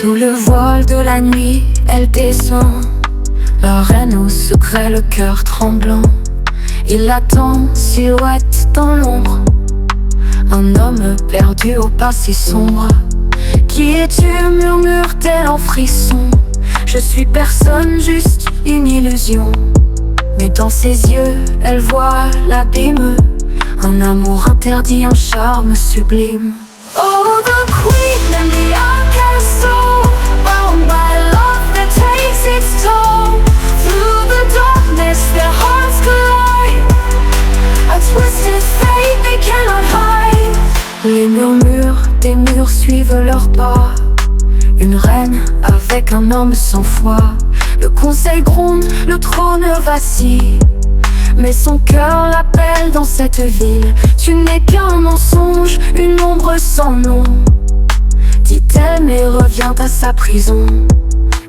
Sous le voile de la nuit, elle descend. La reine au secret, le cœur tremblant. Il attend, silhouette dans l'ombre. Un homme perdu au passé sombre. Qui es-tu, murmure-t-elle en frisson. Je suis personne, juste une illusion. Mais dans ses yeux, elle voit l'abîme. Un amour interdit, un charme sublime. Oh, the queen and the castle, bound by love that takes its toll. Through the darkness their hearts collide. A twisted fate they cannot hide. Les murmures des murs suivent leurs pas. Une reine avec un homme sans foi. Le conseil gronde, le trône vacille. Mais son cœur l'appelle dans cette ville. Tu n'es qu'un mensonge, une ombre sans nom, dit-elle mais revient à sa prison.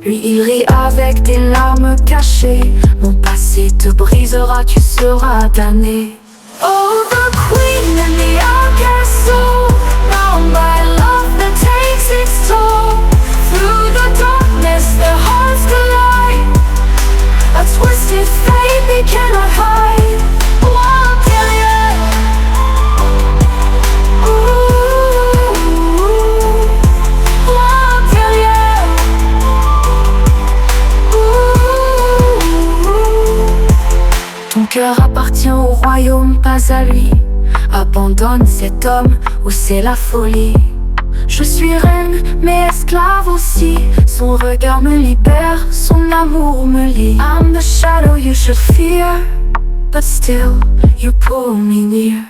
Lui il rit avec des larmes cachées. Mon passé te brisera, tu seras damné. Oh, the queen and the castle, bound by love that takes its toll. Through the darkness their hearts collide. A twisted fate they cannot hide. One billion. Ooh, 1 billion. Ooh. Ton cœur appartient au royaume, pas à lui. Abandonne cet homme ou c'est la folie. Je suis reine, mais esclave aussi. Son regard me libère, son amour me lie. I'm the shadow you should fear, but still you pull me near.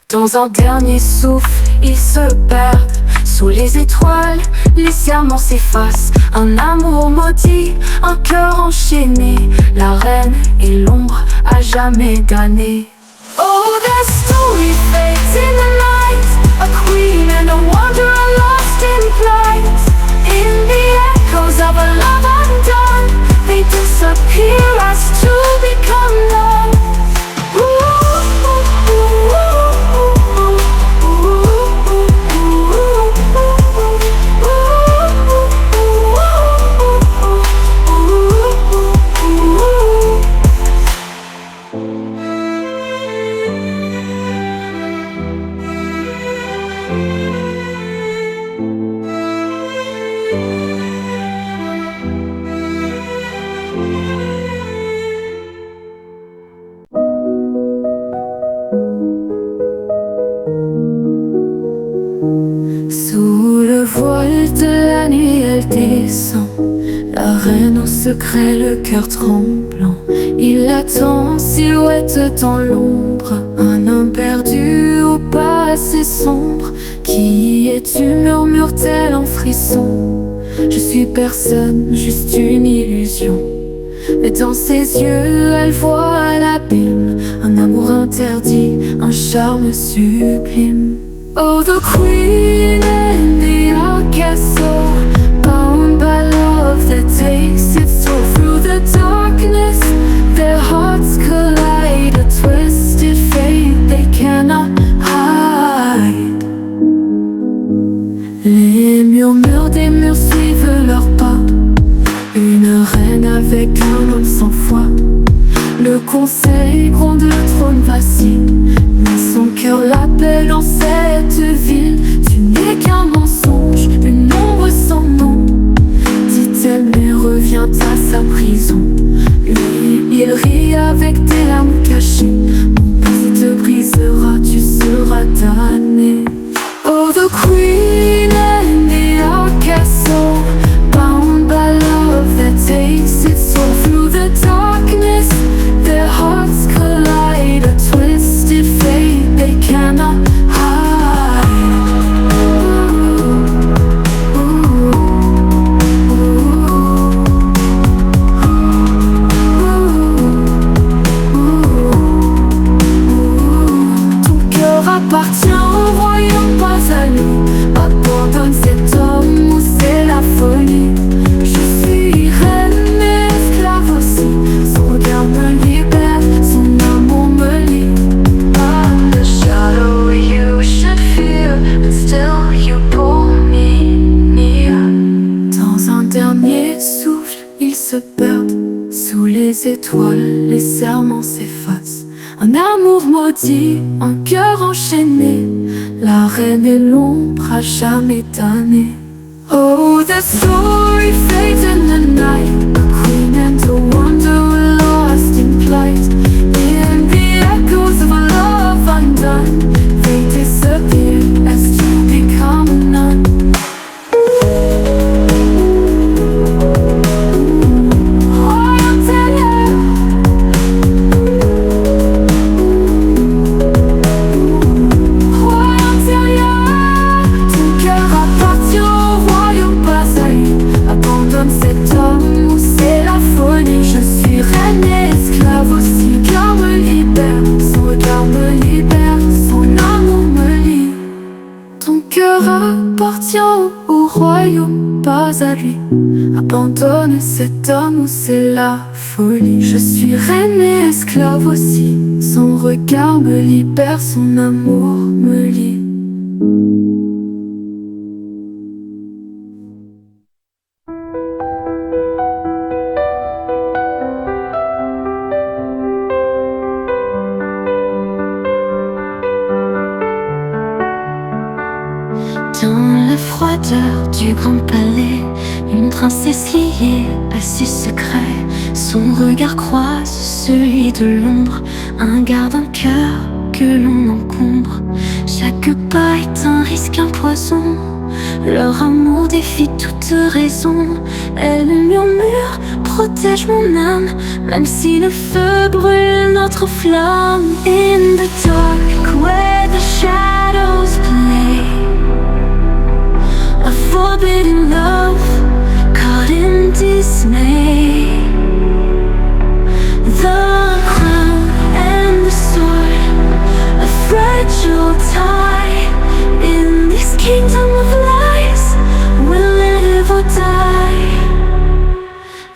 Dans un dernier souffle, ils se perdent. Sous les étoiles, les serments s'effacent. Un amour maudit, un cœur enchaîné. La reine et l'ombre à jamais damnée. Oh, the story fades in the night. A queen and a wanderer lost in flight. In the echoes of a love undone, they disappear as two become none. Sous le voile de la nuit, elle descend. La reine au secret, le cœur tremblant. Il attend, silhouette dans l'ombre. Un homme perdu au passé sombre. Qui es-tu, murmure-t-elle en frisson. Je suis personne, juste une illusion. Mais dans ses yeux, elle voit l'abîme. Un amour interdit, un charme sublime. Oh, the queen and the castle, bound by love that takes its toll. Through the darkness, their hearts collide. A twisted fate they cannot hide. Les murmures des murs suivent leurs pas. Une reine avec un homme sans foi. Le conseil gronde, le trône vacille. Mais son cœur l'appelle en cette ville. Tu n'es qu'un mensonge, une ombre sans nom, dit-elle mais revient à sa prison. Lui, il rit avec des larmes cachées. Mon passé te brisera, tu seras damné. Oh, the queen and the castle, bound by love that takes its soul. Through the darkness their hearts collide. A twisted fate they cannot hide. Ton cœur appartient au royaume, pas à lui. Abandonne cet homme ou c'est la folie. Je suis reine mais esclave aussi. Son regard me libère, son amour me lie. I'm the shadow you should fear, but still you pull me near. étoiles, les serments s'effacent. Un amour maudit, un cœur enchaîné, la reine et l'ombre à jamais damnée. Oh, the story fades in the night, a queen and a wonder were lost in flight. In the echoes of a love undone, they disappear as to become none. Au royaume, pas à lui. Abandonne cet homme ou c'est la folie. Je suis reine et esclave aussi. Son regard me libère, son amour me lie. Dans la froideur du grand palais, une princesse liée à ses secrets. Son regard croise celui de l'ombre, un garde, un cœur que l'on encombre. Chaque pas est un risque, un poison. Leur amour défie toute raison. Elle murmure, protège mon âme, même si le feu brûle notre flamme. In the dark where the shadows play, a forbidden love caught in dismay. The crown and the sword, a fragile tie. In this kingdom of lies, we'll live or die.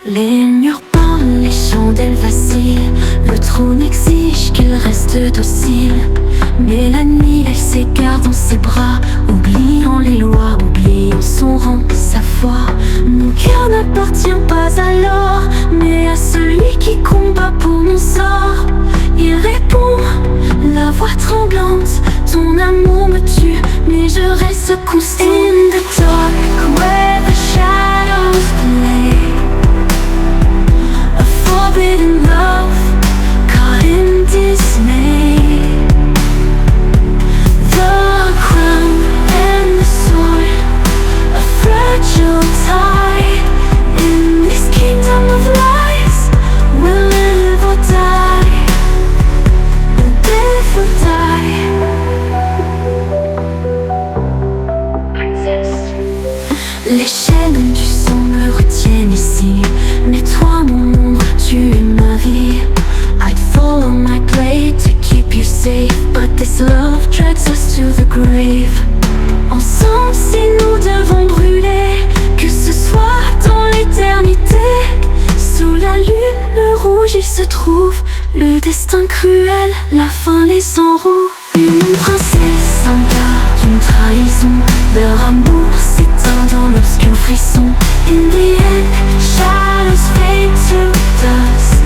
Les murs pendent, les chandelles vacillent. Le trône exige qu'elle reste docile. Mais la nuit, elle s'égare dans ses bras, oubliant les lois, oubliant son rang, sa foi. Mon cœur n'appartient pas à l'or, mais à celui qui combat pour mon sort. Il répond, la voix tremblante, ton amour me tue, mais je reste constant. In the dark where the shadows play, a forbidden love caught in dismay. The crown and the sword, a fragile tie. In this kingdom of lies, we'll live or die. We'll live or die. Les chaînes du sang me retiennent ici, mais toi mon ombre, tu es ma vie. I'd fall on my blade to keep you safe, but this love drags us to the grave. Ensemble si nous devons brûler, que ce soit dans l'éternité. Sous la lune rouge il se trouve le destin cruel, la fin les enroue. Une princesse, un gars, une trahison. Leur amour s'éteint dans l'obscur frisson. In the end, shadows fade to dust.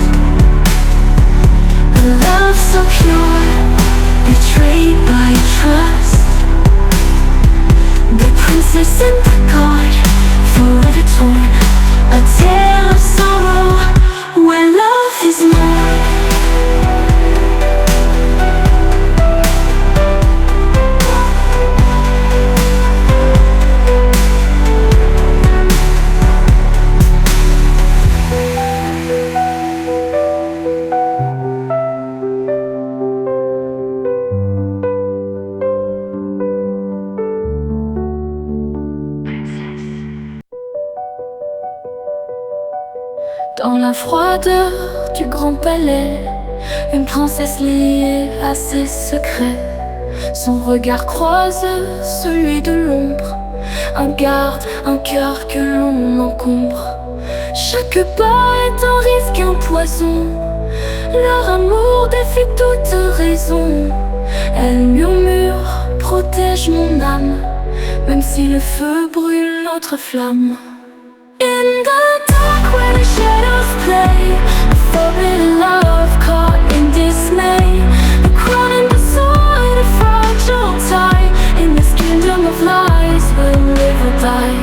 A love so pure, betrayed by trust. The princess and the god, forever torn. A tale of sorrow, where love is more. Dans la froideur du grand palais, une princesse liée à ses secrets. Son regard croise celui de l'ombre, un garde, un cœur que l'on encombre. Chaque pas est un risque, un poison. Leur amour défie toute raison. Elle murmure, protège mon âme, même si le feu brûle notre flamme. In the dark where the shadows play, forbidden love caught in dismay. The crown and the sword, a fragile tie. In this kingdom of lies, we'll live or die.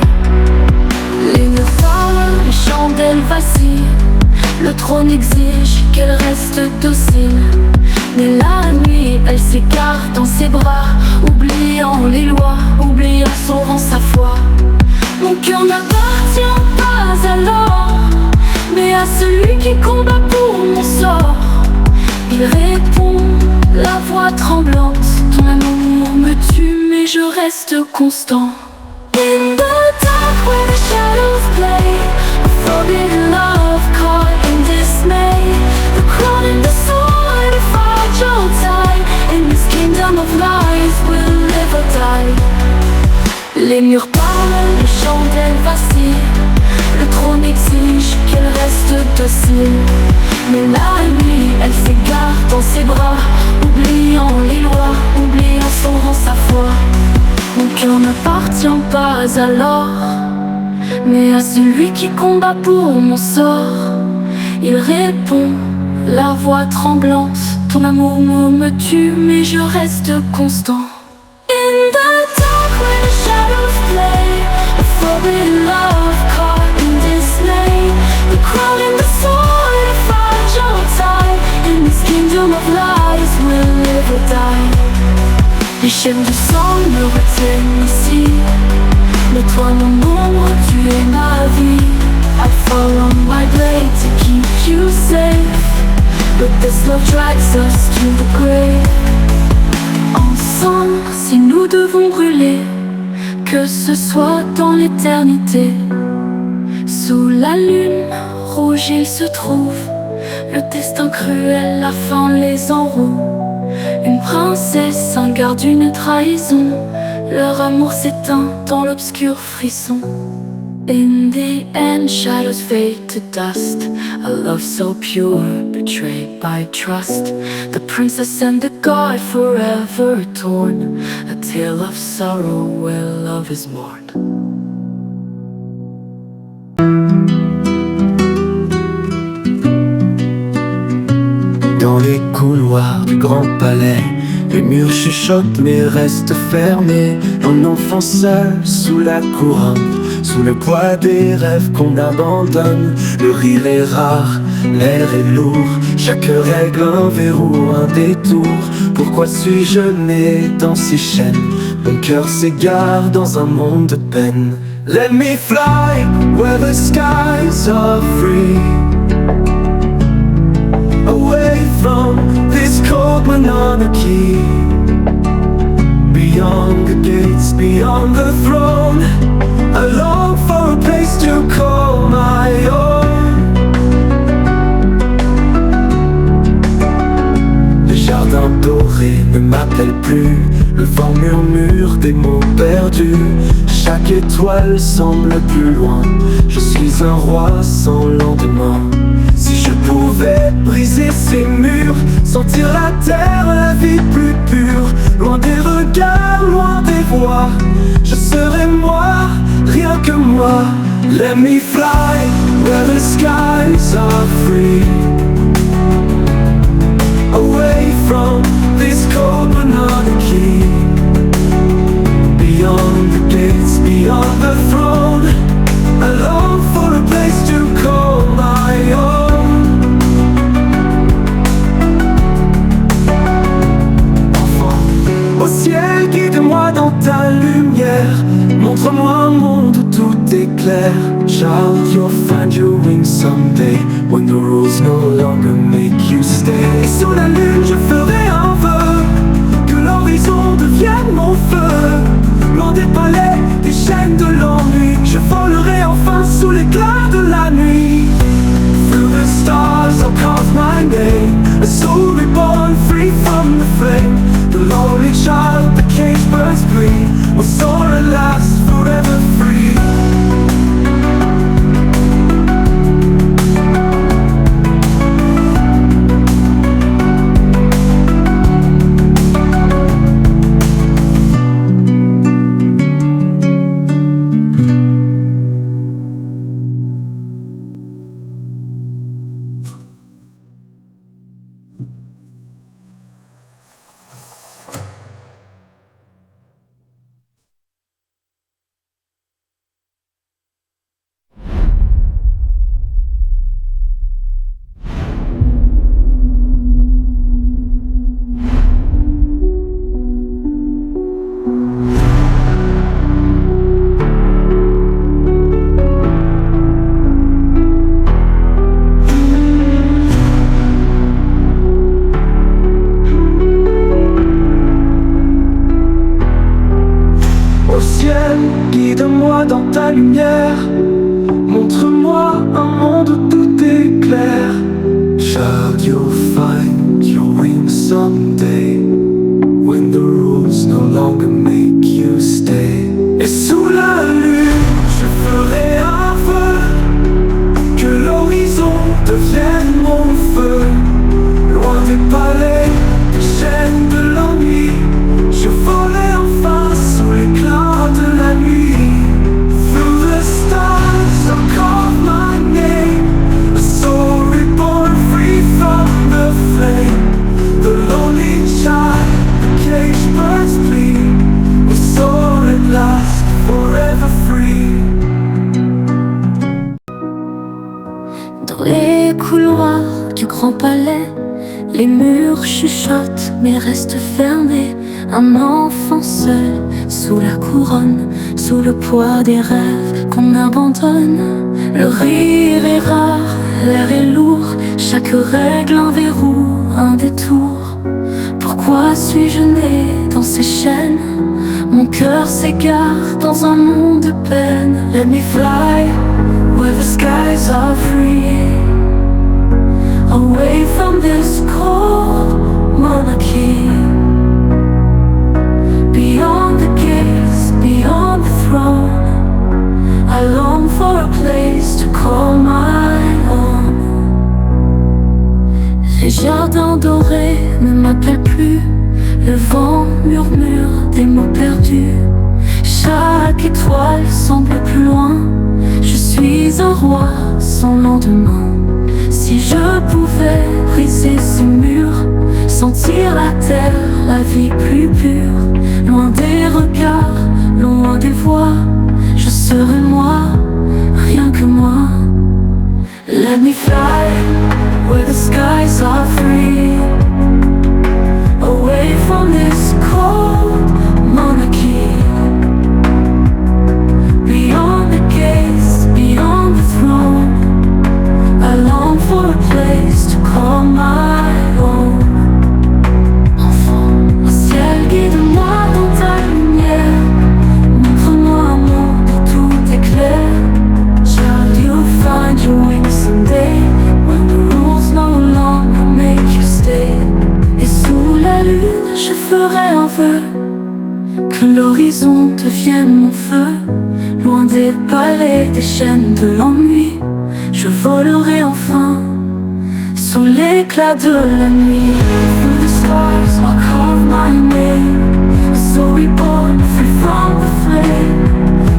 Les phares, les chandelles vacillent. Le trône exige qu'elle reste docile. Mais la nuit, elle s'égare dans ses bras, oubliant les lois, oubliant son rang, sa foi. Mon cœur n'appartient pas à l'or, mais à celui qui combat pour mon sort. Il répond, la voix tremblante. Ton amour me tue, mais je reste constant. In the dark where the shadows play, a forbidden love caught in dismay. The crown and the sword, a fragile tie. In this kingdom of lies, we'll live or die. Les murs parlent, les chandelles vacillent. Le trône exige qu'elle reste docile. Mais la nuit, elle s'égare dans ses bras, oubliant les lois, oubliant son rang, sa foi. Mon cœur n'appartient pas à l'or, mais à celui qui combat pour mon sort. Il répond, la voix tremblante. Ton amour me tue, mais je reste constant. In the dark where the shadows play, a forbidden love caught in dismay. The crown and the sword, a fragile tie. In this kingdom of lies, we'll live or die. Les chaînes du sang me retiennent ici, mais toi mon ombre, tu es ma vie. I fall on my blade to keep you safe, but this love drags us to the grave. Ensemble, si nous devons brûler, que ce soit dans l'éternité. Sous la lune rouge il se trouve le destin cruel, la fin les enroule. Une princesse, un garde, une trahison. Leur amour s'éteint dans l'obscur frisson. In the end, shadows fade to dust. A love so pure, betrayed by trust. The princess and the guard forever torn. A tale of sorrow where love is mourned. Dans les couloirs du grand palais, les murs chuchotent mais restent fermés. Un enfant seul sous la couronne, sous le poids des rêves qu'on abandonne. Le rire est rare, l'air est lourd. Chaque règle un verrou, un détour. Pourquoi suis-je né dans ces chaînes? Mon cœur s'égare dans un monde de peine. Let me fly where the skies are free, away from this cold monarchy. Beyond the gates, beyond the throne, I long for a place to call my own. Le jardin doré ne m'appelle plus, le vent murmure des mots perdus. Chaque étoile semble plus loin, je suis un roi sans lendemain. Si je pouvais briser ces murs, sentir la terre, la vie plus pure, loin des regards, loin des voix, je serais moi, rien que moi. Let me fly where the skies are free, away from this cold monarchy. Beyond the gates, beyond the throne, I long for a place to call my own. Au ciel, guide-moi dans ta lumière, montre-moi un monde où tout est clair. Child, you'll find your wings someday, when the rules no longer make you stay. Et sous la lune, je ferai un vœu, que l'horizon devienne mon feu. Loin des palais, des chaînes de l'ennui, je volerai enfin sous l'éclat de la nuit. Through the stars, I'll carve my name, a soul reborn, free from the flame. The lonely child, the cage burns green, will soar at last, forever free. guide-moi dans ta lumière. Montre-moi un monde où tout est clair. Child, you'll find your wings someday, when the rules no longer make you stay. Et sous la lune, je ferai un vœu, que l'horizon devienne mon feu. Loin des palais, des chaînes de l'ennui, je volais enfin sous l'éclat de la nuit. Through the stars, I'll call my name, a soul reborn free from the flame. The lonely child, the caged birds plead, will soar at last, forever free. Dans les couloirs du grand palais, les murs chuchotent mais restent fermés. Un enfant seul, sous la couronne, sous le poids des rêves qu'on abandonne. Le rire est rare, l'air est lourd, chaque règle un verrou, un détour. Pourquoi suis-je né dans ces chaînes? Mon cœur s'égare dans un monde de peine. Let me fly where the skies are free, away from this cold monarchy. Beyond the gates, beyond the throne, I long for a place to call my own. Les jardins dorés ne m'appellent plus, le vent murmure des mots perdus. Chaque étoile semble plus loin, je suis un roi sans lendemain. Si je pouvais briser ces murs, sentir la terre, la vie plus pure, loin des regards, loin des voix, je serais moi, rien que moi. Let me fly where the skies are free, away from this cold monarchy. Beyond the gates, beyond the throne, I long for a place to call my own. Enfant, au ciel, guide-moi dans ta lumière. Montre-moi un monde où tout est clair. Child, you'll find your wings someday, when the rules no longer make you stay. Et sous la lune, je ferai un vœu, que l'horizon devienne mon feu. Loin des palais, des chaînes de l'ennui, je volerai enfin sous l'éclat de la nuit. Through the stars, I'll carve my name, a soul reborn, free from the flame.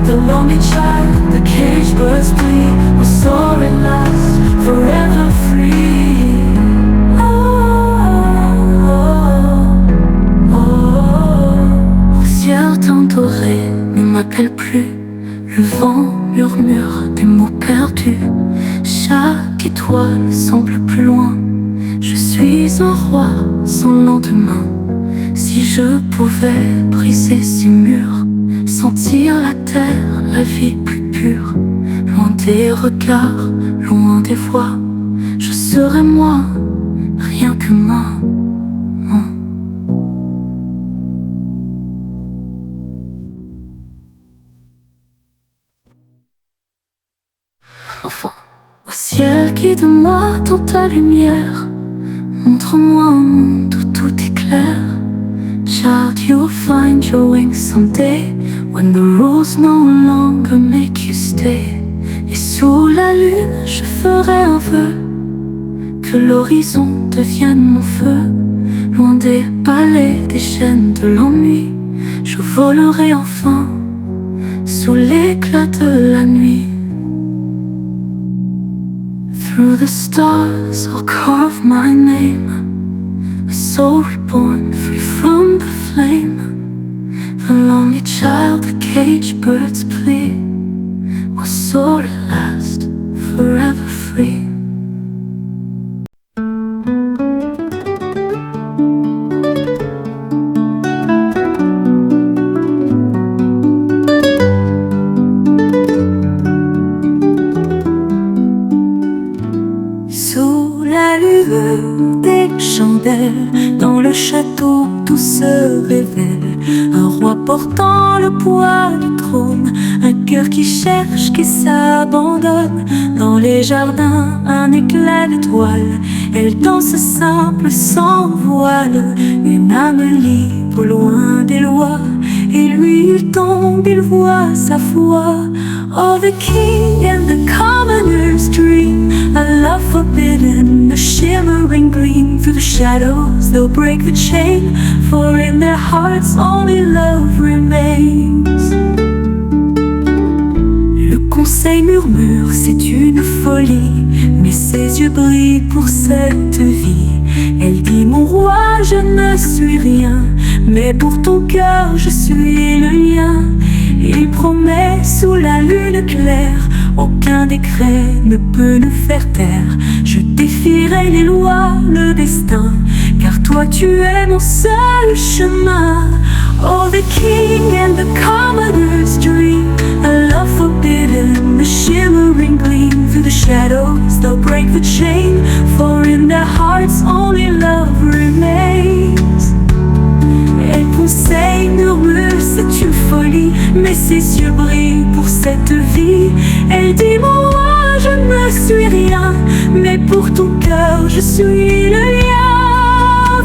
The lonely child, the caged birds plead, will soar at last, forever free. Certains dorés ne m'appellent plus, le vent murmure des mots perdus. Chaque étoile semble plus loin, je suis un roi sans lendemain. Si je pouvais briser ces murs, sentir la terre, la vie plus pure, loin des regards, loin des voix, je serais moi, rien que moi. Enfant, au ciel, guide-moi dans ta lumière. Montre-moi un monde où tout est clair. Child, you'll find your wings someday, when the rules no longer make you stay. Et sous la lune, je ferai un vœu, que l'horizon devienne mon feu. Loin des palais, des chaînes de l'ennui, je volerai enfin sous l'éclat de la nuit. Through the stars, I'll carve my name, a soul reborn, free from the flame. The lonely child, the caged birds plead, will soar at last, forever free. Des chandelles dans le château tout seul, révèle. Un roi portant le poids du trône, un cœur qui cherche, qui s'abandonne. Dans les jardins, un éclat d'étoile, elle danse simple, sans voile. Une âme libre, loin des lois, et lui il tombe, il voit sa foi. Oh, the king and the commoner's dream, a love forbidden, a shimmering gleam. Through the shadows they'll break the chain, for in their hearts only love remains. Le conseil murmure, c'est une folie, mais ses yeux brillent pour cette vie. Elle dit, mon roi, je ne suis rien, mais pour ton cœur je suis le lien. Il promet sous la lune claire, aucun décret ne peut nous faire taire. Je défierai les lois, le destin, car toi tu es mon seul chemin. Oh, the king and the commoner's dream, a love forbidden, a shimmering gleam. Through the shadows they'll break the chain, for in their hearts only love remains. Elle conseille, murmure, c'est une folie, mais ses yeux brillent pour cette vie. Elle dit, mon roi, je ne suis rien, mais pour ton cœur je suis le lien.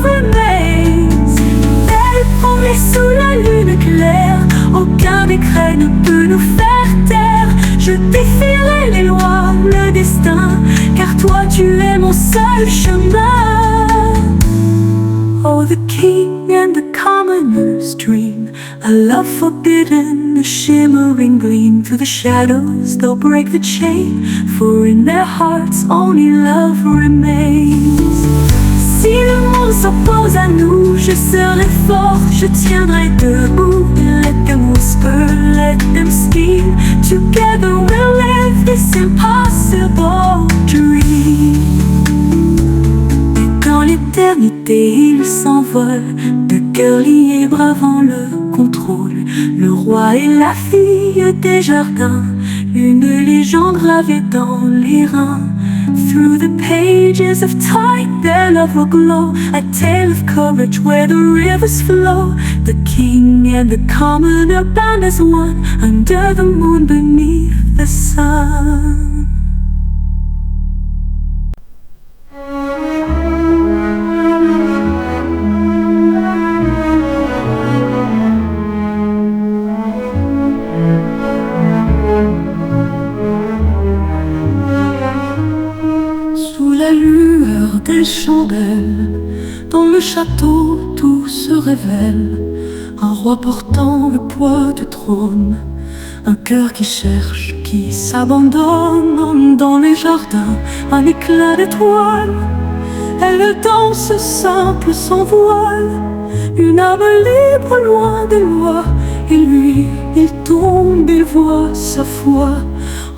Remains. Elle promet sous la lune claire, aucun décret ne peut nous faire taire. Je défierai les lois, le destin, car toi tu es mon seul chemin. Oh, the king and the commoner's dream, a love forbidden, a shimmering gleam. Through the shadows they'll break the chain, for in their hearts only love remains. Si le monde s'oppose à nous, je serai fort, je tiendrai debout. Let them whisper, let them scheme, together we'll live this impossible dream. Dans l'éternité, il s'envole, de cœur lié bravant le contrôle. Le roi et la fille des jardins, une légende gravée dans les reins. Through the pages of time, their love will glow, a tale of courage where the rivers flow. The king and the commoner bound as one, under the moon beneath the sun. Des chandelles, dans le château tout se révèle. Un roi portant le poids du trône, un cœur qui cherche, qui s'abandonne. Dans les jardins, un éclat d'étoile, elle danse simple sans voile. Une âme libre loin des lois, et lui, il tombe, il voit sa foi.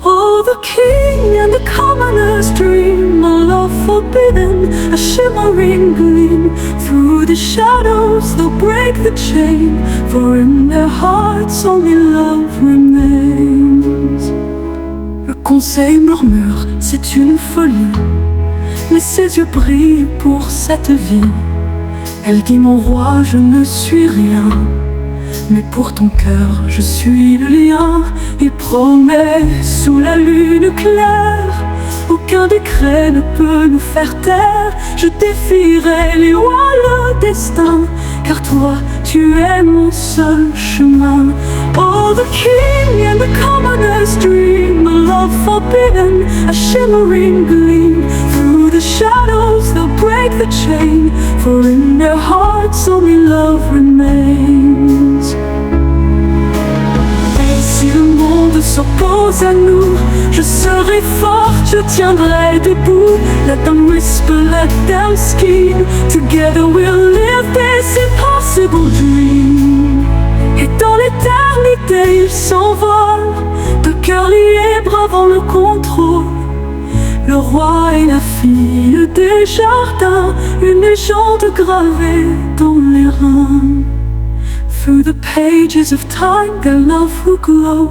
Oh, the king and the commoner's dream, a love forbidden, a shimmering gleam. Through the shadows they'll break the chain, for in their hearts only love remains. Le conseil murmure, c'est une folie, mais ses yeux brillent pour cette vie. Elle dit, mon roi, je ne suis rien, mais pour ton cœur je suis le lien. Il promet sous la lune claire, aucun décret ne peut nous faire taire. Je défierai les lois, le destin, car toi tu es mon seul chemin. Oh, the king and the commoner's dream, a love forbidden, a shimmering gleam. Through the shadows they'll break the chain, for in their hearts only love remains. Et si le monde s'oppose à nous, je serai fort, je tiendrai debout. Let them whisper, let them scheme, together we'll live this impossible dream. Et dans l'éternité il s'envole, de cœur lié bravant le contrôle. Le roi et la fille des jardins, une légende gravée dans les reins. Through the pages of time their love will glow,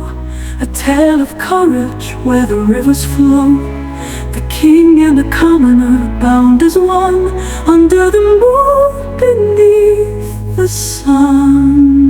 a tale of courage where the rivers flow. The king and the commoner bound as one, under the moon beneath the sun.